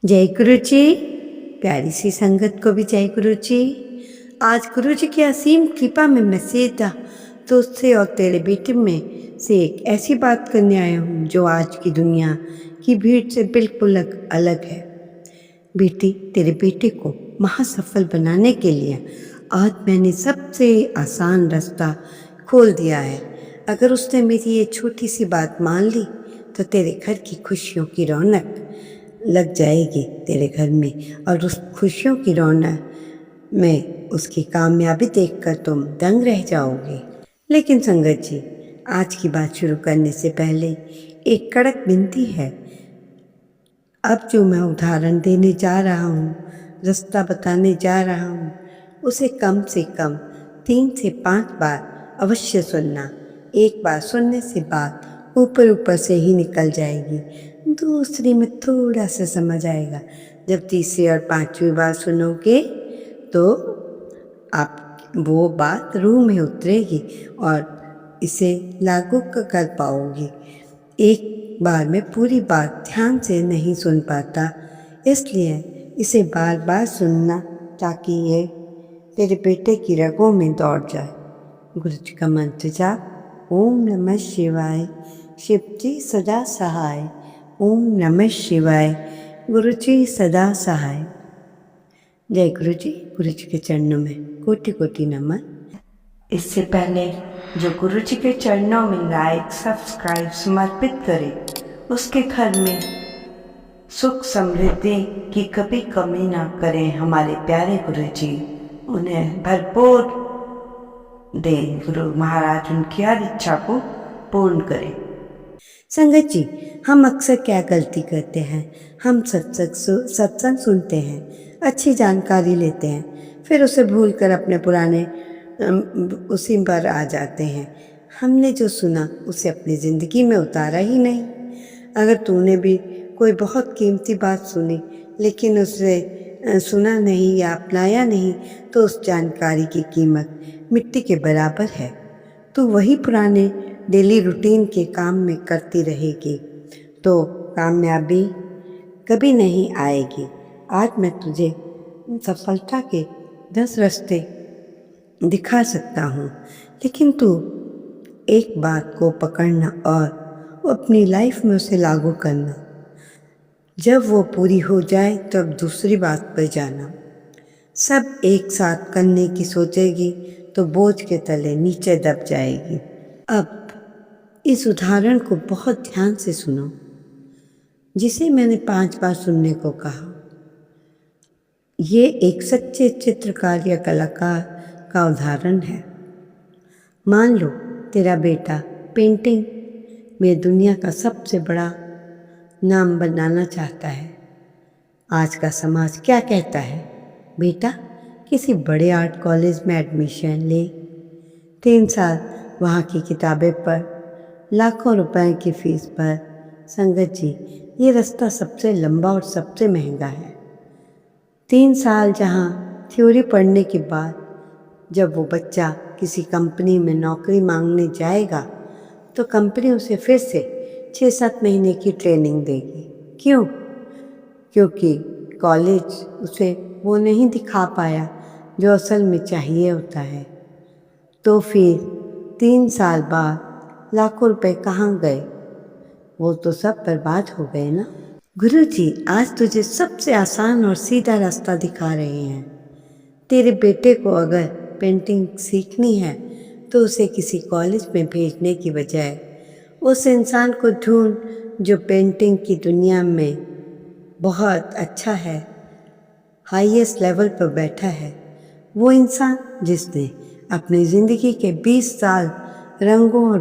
जय गुरु जी। प्यारी सी संगत को भी जय गुरु जी। आज गुरु जी की असीम कृपा में मैं सीधा तुझसे और तेरे बेटे में से एक ऐसी बात करने आया हूँ जो आज की दुनिया की भीड़ से बिल्कुल अलग है। बेटी, तेरे बेटे को महासफल बनाने के लिए आज मैंने सबसे आसान रास्ता खोल दिया है। अगर उसने मेरी ये छोटी सी बात मान ली तो तेरे घर की खुशियों की रौनक लग जाएगी तेरे घर में, और उस खुशियों की रौनक में उसकी कामयाबी देखकर तुम दंग रह जाओगे। लेकिन संगत जी, आज की बात शुरू करने से पहले एक कड़क विनती है। अब जो मैं उदाहरण देने जा रहा हूँ, रास्ता बताने जा रहा हूँ, उसे कम से कम 3 से 5 बार अवश्य सुनना। एक बार सुनने से बात ऊपर ऊपर से ही निकल जाएगी, दूसरी में थोड़ा सा समझ आएगा। जब तीसरी और 5वीं बार सुनोगे तो आप वो बात रूह में उतरेगी और इसे लागू कर पाओगे। एक बार में पूरी बात ध्यान से नहीं सुन पाता, इसलिए इसे बार बार सुनना ताकि ये तेरे बेटे की रगों में दौड़ जाए। गुरु जी का मंत्र जाप, ओम नमः शिवाय, शिव जी सदा सहाय। ओम नमः शिवाय, गुरु जी सदा सहाय। जय गुरु जी। गुरु जी के चरणों में कोटि कोटि नमन। इससे पहले जो गुरु जी के चरणों में लाइक सब्सक्राइब समर्पित करे, उसके घर में सुख समृद्धि की कभी कमी ना करें हमारे प्यारे गुरु जी। उन्हें भरपूर दें गुरु महाराज, उनकी हर इच्छा को पूर्ण करें। संगत जी, हम अक्सर क्या गलती करते हैं, हम सत्संग सुनते हैं, अच्छी जानकारी लेते हैं, फिर उसे भूलकर अपने पुराने उसी पर आ जाते हैं। हमने जो सुना उसे अपनी ज़िंदगी में उतारा ही नहीं। अगर तूने भी कोई बहुत कीमती बात सुनी लेकिन उसे सुना नहीं या अपनाया नहीं, तो उस जानकारी की कीमत मिट्टी के बराबर है। तू वही पुराने डेली रूटीन के काम में करती रहेगी तो कामयाबी कभी नहीं आएगी। आज मैं तुझे सफलता के 10 रास्ते दिखा सकता हूँ, लेकिन तू एक बात को पकड़ना और अपनी लाइफ में उसे लागू करना। जब वो पूरी हो जाए तब दूसरी बात पर जाना। सब एक साथ करने की सोचेगी तो बोझ के तले नीचे दब जाएगी। अब इस उदाहरण को बहुत ध्यान से सुनो, जिसे मैंने 5 बार सुनने को कहा। ये एक सच्चे चित्रकार या कलाकार का उदाहरण है। मान लो तेरा बेटा पेंटिंग में दुनिया का सबसे बड़ा नाम बनाना चाहता है। आज का समाज क्या कहता है? बेटा, किसी बड़े आर्ट कॉलेज में एडमिशन ले, 3 साल वहाँ की किताबें पढ़, लाखों रुपए की फीस पर। संगत जी, ये रास्ता सबसे लंबा और सबसे महंगा है। 3 साल जहाँ थ्योरी पढ़ने के बाद जब वो बच्चा किसी कंपनी में नौकरी मांगने जाएगा तो कंपनी उसे फिर से 6-7 महीने की ट्रेनिंग देगी। क्यों? क्योंकि कॉलेज उसे वो नहीं दिखा पाया जो असल में चाहिए होता है। तो फिर 3 साल बाद लाखों रुपए कहाँ गए? वो तो सब बर्बाद हो गए ना। गुरु जी आज तुझे सबसे आसान और सीधा रास्ता दिखा रहे हैं। तेरे बेटे को अगर पेंटिंग सीखनी है तो उसे किसी कॉलेज में भेजने की बजाय उस इंसान को ढूंढ जो पेंटिंग की दुनिया में बहुत अच्छा है, हाईएस्ट लेवल पर बैठा है। वो इंसान जिसने अपनी ज़िंदगी के 20 साल रंगों और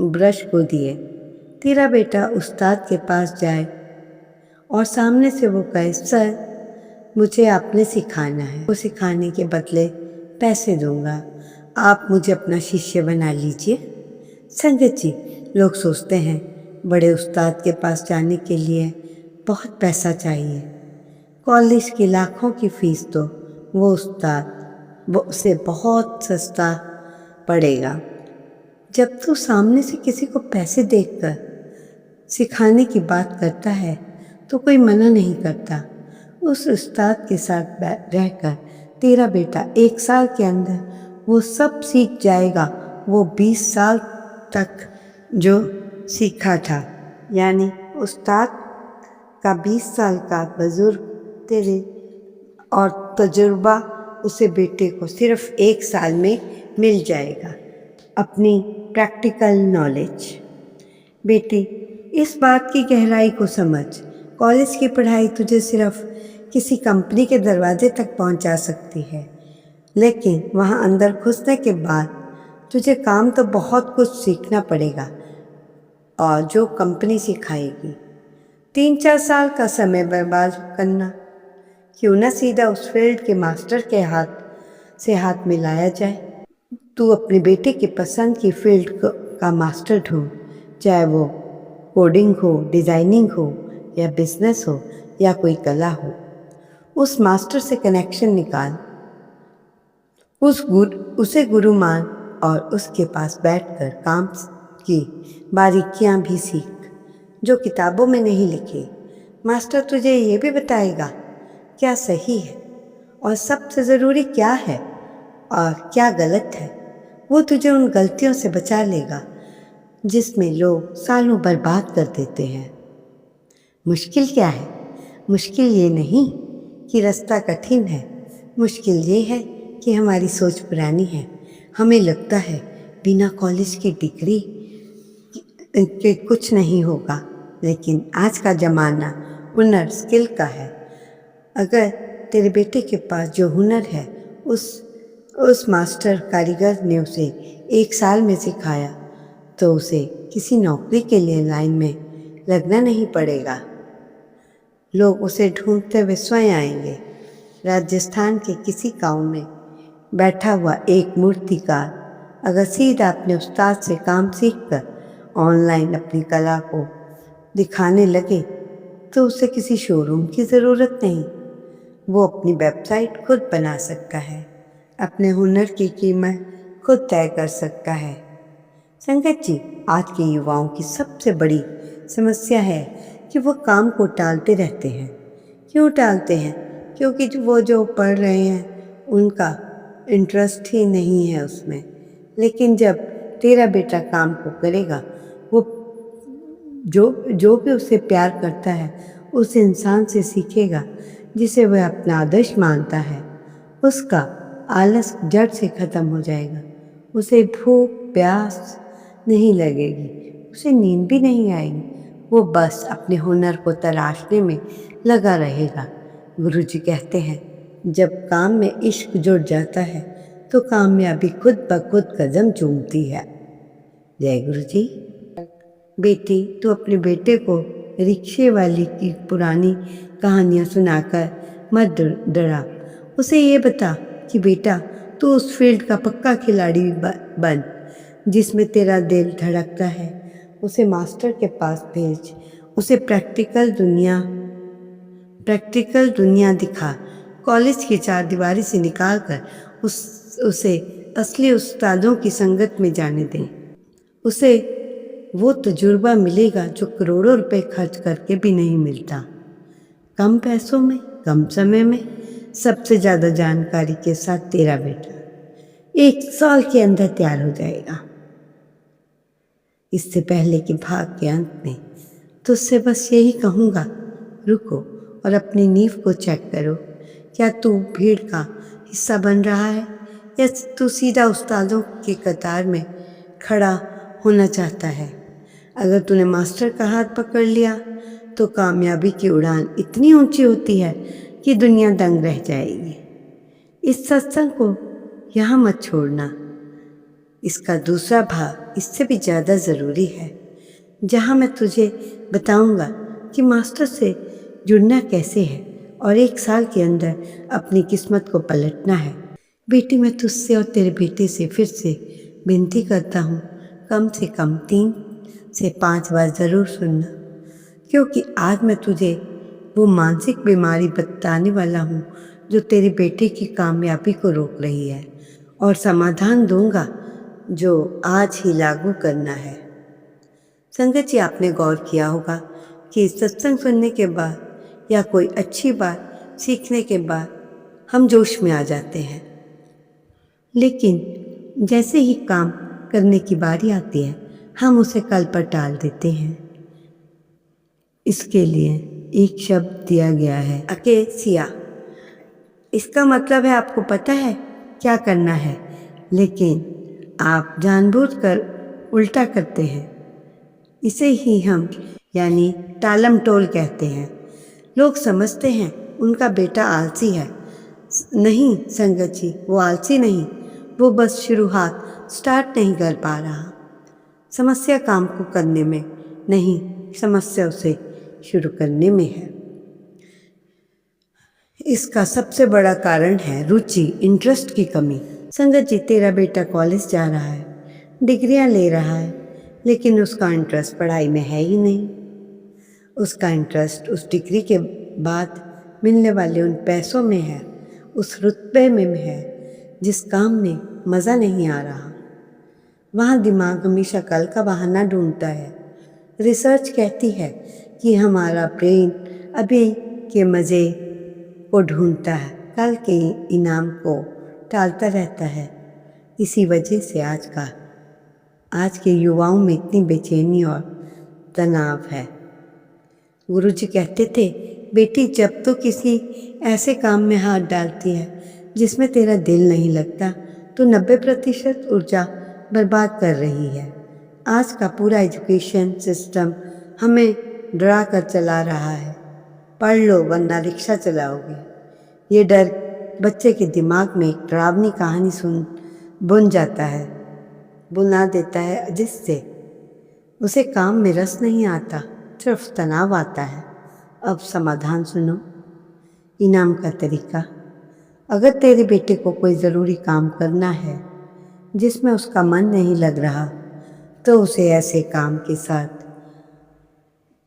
ब्रश को दिए। तेरा बेटा उस्ताद के पास जाए और सामने से वो कहे, सर मुझे आपने सिखाना है, वो सिखाने के बदले पैसे दूंगा, आप मुझे अपना शिष्य बना लीजिए। संगत जी, लोग सोचते हैं बड़े उस्ताद के पास जाने के लिए बहुत पैसा चाहिए। कॉलेज की लाखों की फीस तो वो उस्ताद वो उसे बहुत सस्ता पड़ेगा। जब तू सामने से किसी को पैसे देकर सिखाने की बात करता है तो कोई मना नहीं करता। उस उस्ताद के साथ रहकर तेरा बेटा 1 साल के अंदर वो सब सीख जाएगा, वो 20 साल तक जो सीखा था। यानी उस्ताद का 20 साल का बुजुर्ग तेरे और तजुर्बा उसे बेटे को सिर्फ 1 साल में मिल जाएगा, अपनी प्रैक्टिकल नॉलेज। बेटी, इस बात की गहराई को समझ। कॉलेज की पढ़ाई तुझे सिर्फ किसी कंपनी के दरवाजे तक पहुंचा सकती है, लेकिन वहां अंदर घुसने के बाद तुझे काम तो बहुत कुछ सीखना पड़ेगा, और जो कंपनी सिखाएगी। 3-4 साल का समय बर्बाद करना, क्यों ना सीधा उस फील्ड के मास्टर के हाथ से हाथ मिलाया जाए। तू अपने बेटे की पसंद की फील्ड का मास्टर ढूंढ, चाहे वो कोडिंग हो, डिज़ाइनिंग हो, या बिजनेस हो, या कोई कला हो। उस मास्टर से कनेक्शन निकाल, उसे गुरु मान और उसके पास बैठकर काम की बारीकियां भी सीख जो किताबों में नहीं लिखी। मास्टर तुझे ये भी बताएगा क्या सही है और सबसे ज़रूरी क्या है और क्या गलत है। वो तुझे उन गलतियों से बचा लेगा जिसमें लोग सालों बर्बाद कर देते हैं। मुश्किल क्या है? मुश्किल ये नहीं कि रास्ता कठिन है, मुश्किल ये है कि हमारी सोच पुरानी है। हमें लगता है बिना कॉलेज की डिग्री के कुछ नहीं होगा, लेकिन आज का ज़माना हुनर स्किल का है। अगर तेरे बेटे के पास जो हुनर है उस मास्टर कारीगर ने उसे 1 साल में सिखाया, तो उसे किसी नौकरी के लिए लाइन में लगना नहीं पड़ेगा। लोग उसे ढूंढते हुए स्वयं आएंगे। राजस्थान के किसी गांव में बैठा हुआ एक मूर्तिकार अगर सीधा अपने उस्ताद से काम सीखकर ऑनलाइन अपनी कला को दिखाने लगे, तो उसे किसी शोरूम की ज़रूरत नहीं। वो अपनी वेबसाइट खुद बना सकता है, अपने हुनर की कीमत खुद तय कर सकता है। संगत जी, आज के युवाओं की सबसे बड़ी समस्या है कि वो काम को टालते रहते हैं। क्यों टालते हैं? क्योंकि वो जो पढ़ रहे हैं उनका इंटरेस्ट ही नहीं है उसमें। लेकिन जब तेरा बेटा काम को करेगा, वो जो भी उसे प्यार करता है उस इंसान से सीखेगा जिसे वह अपना आदर्श मानता है। उसका आलस जड़ से खत्म हो जाएगा। उसे भूख प्यास नहीं लगेगी, उसे नींद भी नहीं आएगी। वो बस अपने हुनर को तराशने में लगा रहेगा। गुरुजी कहते हैं, जब काम में इश्क जुड़ जाता है तो कामयाबी खुद ब खुद कदम चूमती है। जय गुरुजी। बेटी, तू अपने बेटे को रिक्शे वाली की पुरानी कहानियाँ सुनाकर मत डरा। उसे ये बता कि बेटा, तू उस फील्ड का पक्का खिलाड़ी बन जिसमें तेरा दिल धड़कता है। उसे मास्टर के पास भेज, उसे प्रैक्टिकल दुनिया दिखा। कॉलेज की 4 दीवारी से निकाल कर उसे असली उस्तादों की संगत में जाने दें। उसे वो तजुर्बा मिलेगा जो करोड़ों रुपए खर्च करके भी नहीं मिलता। कम पैसों में, कम समय में, सबसे ज़्यादा जानकारी के साथ तेरा बेटा 1 साल के अंदर तैयार हो जाएगा। इससे पहले कि भाग के अंत में तुझसे बस यही कहूँगा, रुको और अपनी नींव को चेक करो। क्या तू भीड़ का हिस्सा बन रहा है या तू सीधा उस्तादों के कतार में खड़ा होना चाहता है? अगर तूने मास्टर का हाथ पकड़ लिया तो कामयाबी की उड़ान इतनी ऊंची होती है कि दुनिया दंग रह जाएगी। इस सत्संग को यहाँ मत छोड़ना। इसका दूसरा भाग इससे भी ज़्यादा ज़रूरी है, जहाँ मैं तुझे बताऊँगा कि मास्टर से जुड़ना कैसे है और 1 साल के अंदर अपनी किस्मत को पलटना है। बेटी, मैं तुझसे और तेरे बेटे से फिर से विनती करता हूँ, कम से कम 3 से 5 बार ज़रूर सुनना, क्योंकि आज मैं तुझे वो मानसिक बीमारी बताने वाला हूँ जो तेरे बेटे की कामयाबी को रोक रही है, और समाधान दूंगा जो आज ही लागू करना है। संगत जी, आपने गौर किया होगा, कि सत्संग सुनने के बाद या कोई अच्छी बात सीखने के बाद हम जोश में आ जाते हैं, लेकिन जैसे ही काम करने की बारी आती है हम उसे कल पर टाल देते हैं। इसके लिए एक शब्द दिया गया है, अकेसिया। इसका मतलब है आपको पता है क्या करना है, लेकिन आप जानबूझकर उल्टा करते हैं। इसे ही हम यानी टालम टोल कहते हैं। लोग समझते हैं उनका बेटा आलसी है। नहीं संगत जी, वो आलसी नहीं, वो बस शुरुआत स्टार्ट नहीं कर पा रहा। समस्या काम को करने में नहीं, समस्या उसे शुरू करने में है। इसका सबसे बड़ा कारण है रुचि, इंटरेस्ट की कमी। संगत जी, तेरा बेटा कॉलेज जा रहा है, डिग्रियां ले रहा है, लेकिन उसका इंटरेस्ट पढ़ाई में है ही नहीं। उसका इंटरेस्ट उस डिग्री के बाद मिलने वाले उन पैसों में है, उस रुतबे में है जिस काम में मज़ा नहीं आ रहा। वहाँ दिमाग हमेशा कल का बहाना ढूंढता है। रिसर्च कहती है कि हमारा ब्रेन अभी के मज़े को ढूंढता है, कल के इनाम को टालता रहता है। इसी वजह से आज के युवाओं में इतनी बेचैनी और तनाव है। गुरुजी कहते थे, बेटी जब तो किसी ऐसे काम में हाथ डालती है जिसमें तेरा दिल नहीं लगता तो 90% ऊर्जा बर्बाद कर रही है। आज का पूरा एजुकेशन सिस्टम हमें डरा कर चला रहा है, पढ़ लो वरना रिक्शा चलाओगे। ये डर बच्चे के दिमाग में एक डरावनी कहानी बुना देता है, जिससे उसे काम में रस नहीं आता, सिर्फ तनाव आता है। अब समाधान सुनो, इनाम का तरीका। अगर तेरे बेटे को कोई ज़रूरी काम करना है जिसमें उसका मन नहीं लग रहा, तो उसे ऐसे काम के साथ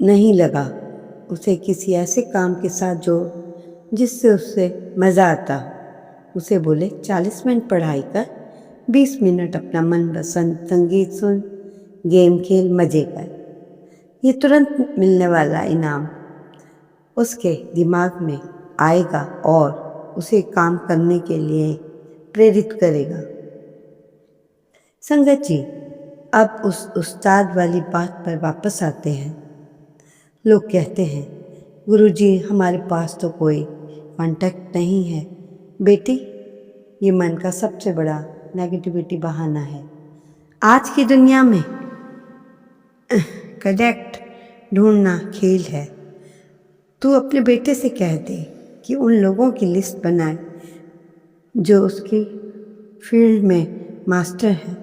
नहीं लगा, उसे किसी ऐसे काम के साथ जोड़ जिससे उससे मज़ा आता। उसे बोले 40 मिनट पढ़ाई कर, 20 मिनट अपना मनपसंद संगीत सुन, गेम खेल, मज़े कर। ये तुरंत मिलने वाला इनाम उसके दिमाग में आएगा और उसे काम करने के लिए प्रेरित करेगा। संगत जी, अब उस उस्ताद वाली बात पर वापस आते हैं। लोग कहते हैं, गुरुजी हमारे पास तो कोई कांटेक्ट नहीं है। बेटी, ये मन का सबसे बड़ा नेगेटिविटी बहाना है। आज की दुनिया में कनेक्ट ढूंढना खेल है। तू अपने बेटे से कह दे कि उन लोगों की लिस्ट बनाए जो उसकी फील्ड में मास्टर हैं,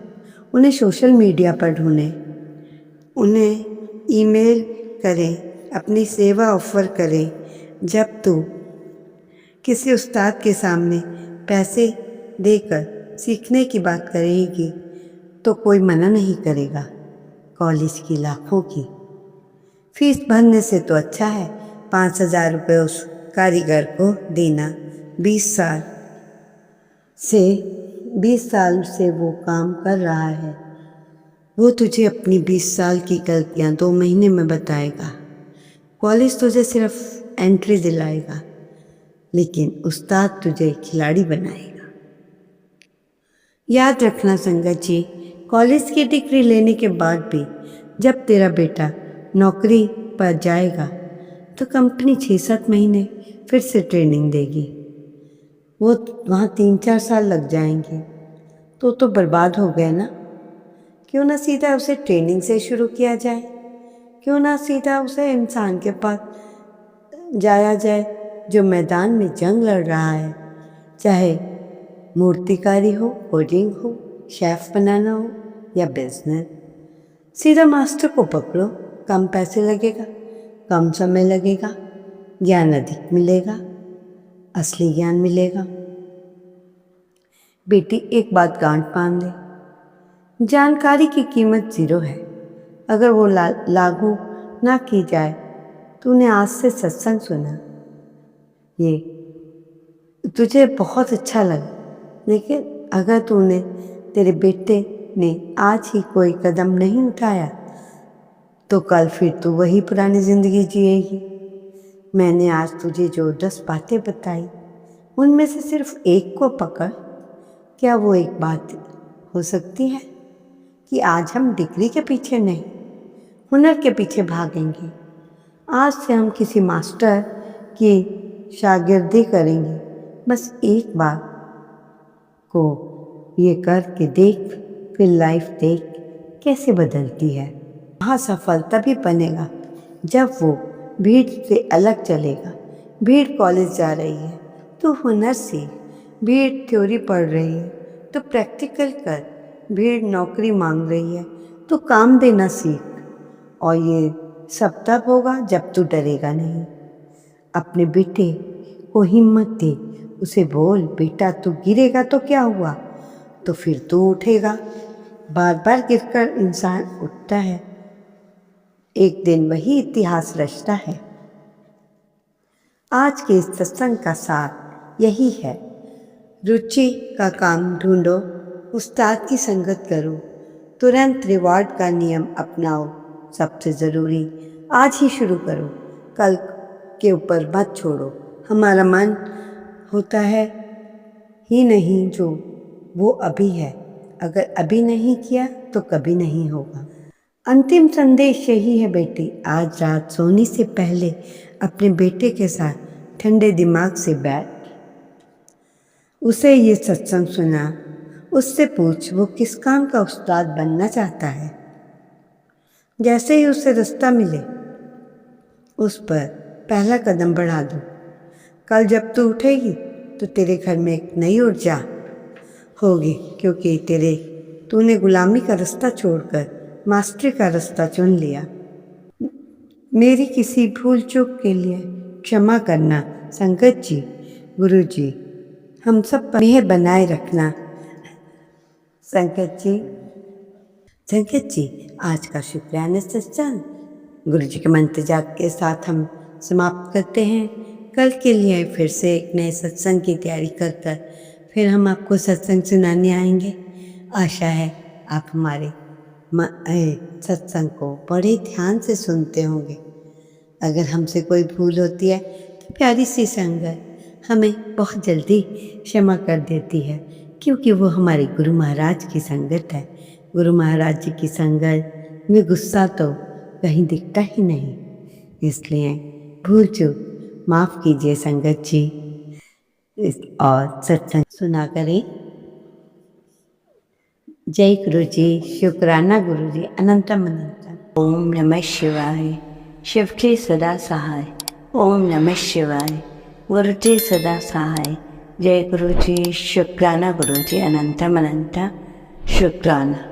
उन्हें सोशल मीडिया पर ढूंढें, उन्हें ईमेल करें, अपनी सेवा ऑफ़र करें। जब तू किसी उस्ताद के सामने पैसे देकर सीखने की बात करेगी तो कोई मना नहीं करेगा। कॉलेज की लाखों की फीस भरने से तो अच्छा है 5,000 रुपये उस कारीगर को देना। 20 साल से वो काम कर रहा है। वो तुझे अपनी 20 साल की गलतियाँ 2 महीने में बताएगा। कॉलेज तुझे सिर्फ एंट्री दिलाएगा, लेकिन उस्ताद तुझे खिलाड़ी बनाएगा। याद रखना संगत जी, कॉलेज की डिग्री लेने के बाद भी जब तेरा बेटा नौकरी पर जाएगा तो कंपनी 6-7 महीने फिर से ट्रेनिंग देगी। वो वहाँ 3-4 साल लग जाएंगे तो बर्बाद हो गए ना। क्यों ना सीधा उसे ट्रेनिंग से शुरू किया जाए? क्यों ना सीधा उसे इंसान के पास जाया जाए जो मैदान में जंग लड़ रहा है, चाहे मूर्तिकारी हो, कोडिंग हो, शेफ बनाना हो या बिजनेस। सीधा मास्टर को पकड़ो, कम पैसे लगेगा, कम समय लगेगा, ज्ञान अधिक मिलेगा, असली ज्ञान मिलेगा। बेटी, एक बात गांठ बांध ले, जानकारी की कीमत 0 है। अगर वो लागू ना की जाए, तूने आज से सत्संग सुना, ये तुझे बहुत अच्छा लगा, लेकिन अगर तेरे बेटे ने आज ही कोई कदम नहीं उठाया तो कल फिर तू वही पुरानी ज़िंदगी जिएगी। मैंने आज तुझे जो 10 बातें बताई उनमें से सिर्फ एक को पकड़। क्या वो एक बात हो सकती है कि आज हम डिग्री के पीछे नहीं, हुनर के पीछे भागेंगे। आज से हम किसी मास्टर की शागिर्दी करेंगे। बस एक बार को ये करके देख, फिर लाइफ देख कैसे बदलती है। वहाँ सफल तभी बनेगा जब वो भीड़ से अलग चलेगा। भीड़ कॉलेज जा रही है तो हुनर सीख, भीड़ थ्योरी पढ़ रही है तो प्रैक्टिकल कर, भीड़ नौकरी मांग रही है तो काम देना सीख। और ये सब तब होगा जब तू डरेगा नहीं। अपने बेटे को हिम्मत दे, उसे बोल, बेटा तू गिरेगा तो क्या हुआ, तो फिर तू उठेगा। बार बार गिरकर इंसान उठता है, एक दिन वही इतिहास रचता है। आज के इस सत्संग का सार यही है, रुचि का काम ढूंढो, उस्ताद की संगत करो, तुरंत रिवॉर्ड का नियम अपनाओ, सबसे ज़रूरी आज ही शुरू करो, कल के ऊपर मत छोड़ो। हमारा मन होता है ही नहीं जो वो अभी है, अगर अभी नहीं किया तो कभी नहीं होगा। अंतिम संदेश यही है बेटी, आज रात सोने से पहले अपने बेटे के साथ ठंडे दिमाग से बैठ, उसे ये सत्संग सुना, उससे पूछ वो किस काम का उस्ताद बनना चाहता है। जैसे ही उसे रास्ता मिले उस पर पहला कदम बढ़ा दो। कल जब तू उठेगी तो तेरे घर में एक नई ऊर्जा होगी, क्योंकि तूने गुलामी का रास्ता छोड़कर मास्टरी का रास्ता चुन लिया। मेरी किसी भूल चूक के लिए क्षमा करना संगत जी, गुरु जी, हम सब पर मेहर बनाए रखना। संगत जी आज का शुक्राना सत्संग गुरु जी के मंत्र जाप के साथ हम समाप्त करते हैं। कल के लिए फिर से एक नए सत्संग की तैयारी कर फिर हम आपको सत्संग सुनाने आएंगे। आशा है आप हमारे सत्संग को बड़े ध्यान से सुनते होंगे। अगर हमसे कोई भूल होती है तो प्यारी सी संगत हमें बहुत जल्दी क्षमा कर देती है, क्योंकि वो हमारे गुरु महाराज की संगत है। गुरु महाराज जी की संगत में गुस्सा तो कहीं दिखता ही नहीं, इसलिए भूल चूक माफ़ कीजिए संगत जी। और सत्संग सुना करें। जय गुरु जी, शुक्राना गुरु जी, अनंतम अनंतम। ओम नमः शिवाय। शिव जी सदा सहाय। ओम नमः शिवाय। गुरु जी सदा सहाय। जय गुरु जी, शुक्राना गुरु जी, अनंतम अनंतम शुक्राना।